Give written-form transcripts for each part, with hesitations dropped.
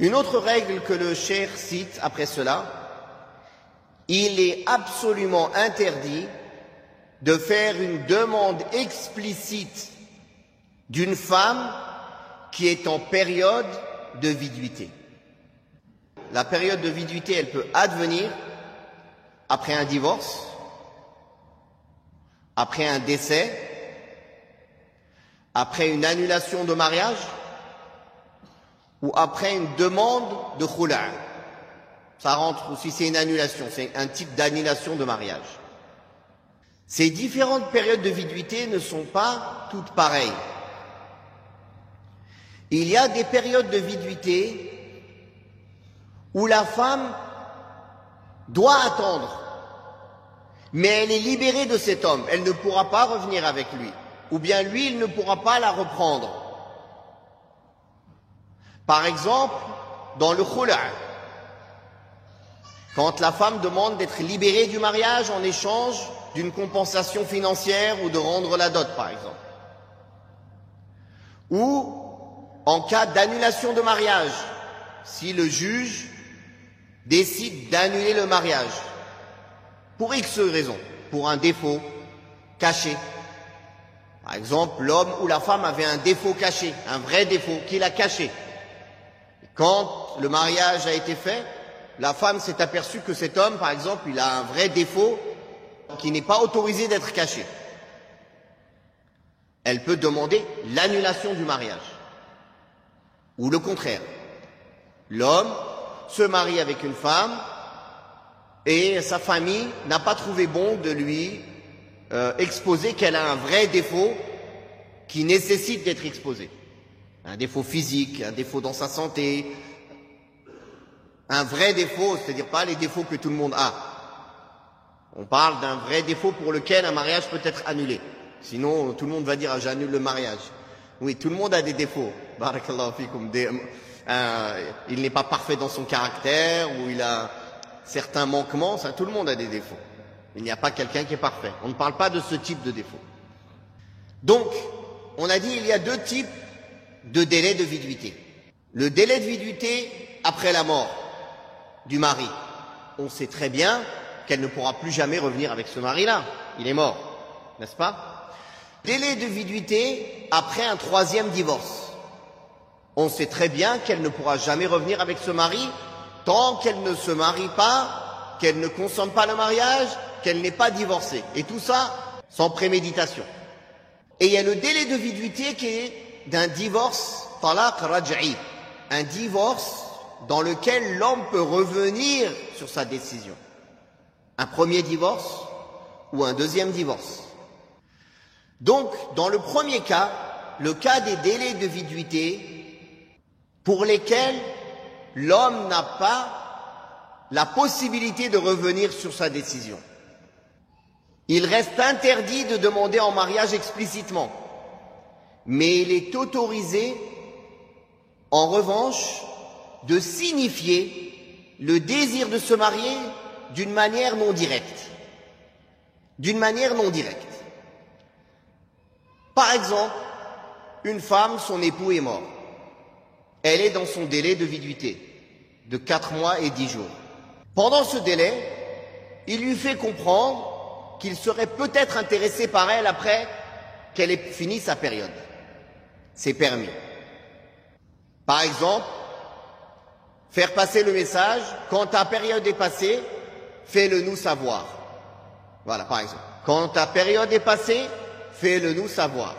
Une autre règle que le cheikh cite après cela, il est absolument interdit de faire une demande explicite d'une femme qui est en période de viduité. La période de viduité, elle peut advenir après un divorce, après un décès, après une annulation de mariage ou après une demande de khula'. Ça rentre aussi, c'est une annulation, c'est un type d'annulation de mariage. Ces différentes périodes de viduité ne sont pas toutes pareilles. Il y a des périodes de viduité où la femme doit attendre, mais elle est libérée de cet homme, elle ne pourra pas revenir avec lui, ou bien lui, il ne pourra pas la reprendre. Par exemple, dans le khula', quand la femme demande d'être libérée du mariage en échange d'une compensation financière ou de rendre la dot, par exemple. Ou en cas d'annulation de mariage, si le juge décide d'annuler le mariage, pour X raisons, pour un défaut caché. Par exemple, l'homme ou la femme avait un défaut caché, un vrai défaut qu'il a caché. Quand le mariage a été fait, la femme s'est aperçue que cet homme, par exemple, il a un vrai défaut qui n'est pas autorisé d'être caché. Elle peut demander l'annulation du mariage. Ou le contraire. L'homme se marie avec une femme et sa famille n'a pas trouvé bon de lui exposer qu'elle a un vrai défaut qui nécessite d'être exposé. Un défaut physique, un défaut dans sa santé, un vrai défaut, c'est-à-dire pas les défauts que tout le monde a. On parle d'un vrai défaut pour lequel un mariage peut être annulé. Sinon, tout le monde va dire « j'annule le mariage ». Oui, tout le monde a des défauts. Barakallahu fikum. Il n'est pas parfait dans son caractère, ou il a certains manquements, ça, tout le monde a des défauts. Il n'y a pas quelqu'un qui est parfait. On ne parle pas de ce type de défaut. Donc, on a dit il y a deux types de délais de viduité. Le délai de viduité après la mort du mari. On sait très bien qu'elle ne pourra plus jamais revenir avec ce mari-là. Il est mort, n'est-ce pas? Délai de viduité après un troisième divorce. On sait très bien qu'elle ne pourra jamais revenir avec ce mari tant qu'elle ne se marie pas, qu'elle ne consomme pas le mariage, qu'elle n'est pas divorcée. Et tout ça sans préméditation. Et il y a le délai de viduité qui est d'un divorce, talaq raj'i, un divorce dans lequel l'homme peut revenir sur sa décision. Un premier divorce ou un deuxième divorce. Donc, dans le premier cas, le cas des délais de viduité pour lesquels l'homme n'a pas la possibilité de revenir sur sa décision. Il reste interdit de demander en mariage explicitement, mais il est autorisé, en revanche, de signifier le désir de se marier d'une manière non directe. D'une manière non directe. Par exemple, une femme, son époux est mort. Elle est dans son délai de viduité, de 4 mois et 10 jours. Pendant ce délai, il lui fait comprendre qu'il serait peut-être intéressé par elle après qu'elle ait fini sa période. C'est permis. Par exemple, faire passer le message, quand ta période est passée, fais-le nous savoir. Voilà, par exemple. Quand ta période est passée, fais-le nous savoir.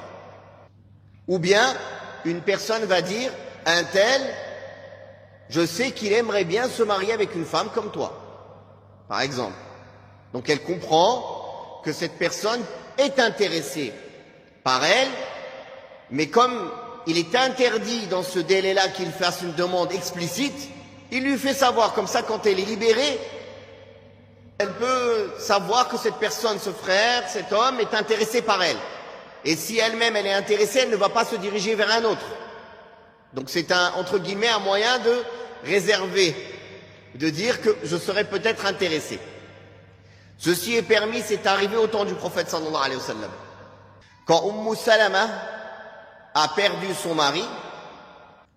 Ou bien, une personne va dire, un tel, je sais qu'il aimerait bien se marier avec une femme comme toi. Par exemple. Donc elle comprend que cette personne est intéressée par elle, mais comme il est interdit dans ce délai-là qu'il fasse une demande explicite, il lui fait savoir, comme ça quand elle est libérée, elle peut savoir que cette personne, ce frère, cet homme est intéressé par elle. Et si elle-même elle est intéressée, elle ne va pas se diriger vers un autre. Donc c'est entre guillemets un moyen de réserver, de dire que je serais peut-être intéressé. Ceci est permis, c'est arrivé au temps du prophète sallallahu alayhi wa sallam. Quand Salama a perdu son mari,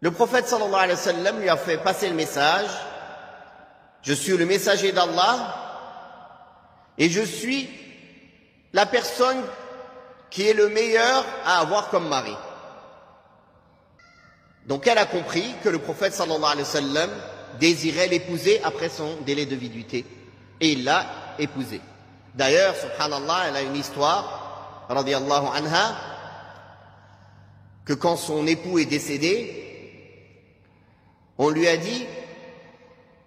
Le prophète sallallahu alayhi wa sallam lui a fait passer le message: je suis le messager d'Allah et je suis la personne qui est le meilleur à avoir comme mari. Donc elle a compris que le prophète sallallahu alayhi wa sallam désirait l'épouser après son délai de viduité. Et il l'a épousée. D'ailleurs, subhanallah, elle a une histoire, radiyallahu anha, que quand son époux est décédé, on lui a dit: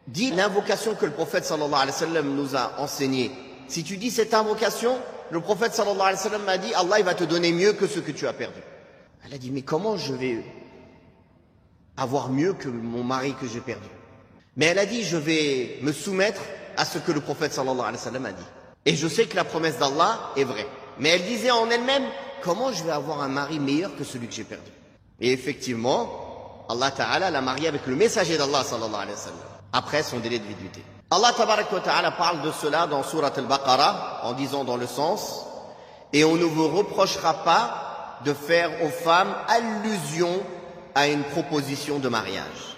dis l'invocation que le prophète sallallahu alayhi wa sallam nous a enseignée. Si tu dis cette invocation, le prophète sallallahu alayhi wa sallam m'a dit: Allah il va te donner mieux que ce que tu as perdu. Elle a dit: mais comment je vais avoir mieux que mon mari que j'ai perdu? Mais elle a dit: je vais me soumettre à ce que le prophète sallallahu alayhi wa sallam a dit. Et je sais que la promesse d'Allah est vraie. Mais elle disait en elle-même: comment je vais avoir un mari meilleur que celui que j'ai perdu? Et effectivement, Allah Ta'ala l'a mariée avec le messager d'Allah sallallahu alayhi wa sallam, après son délai de viduité. Allah Tabarak wa Ta'ala parle de cela dans Surat Al-Baqarah, en disant dans le sens: et on ne vous reprochera pas de faire aux femmes allusion à une proposition de mariage.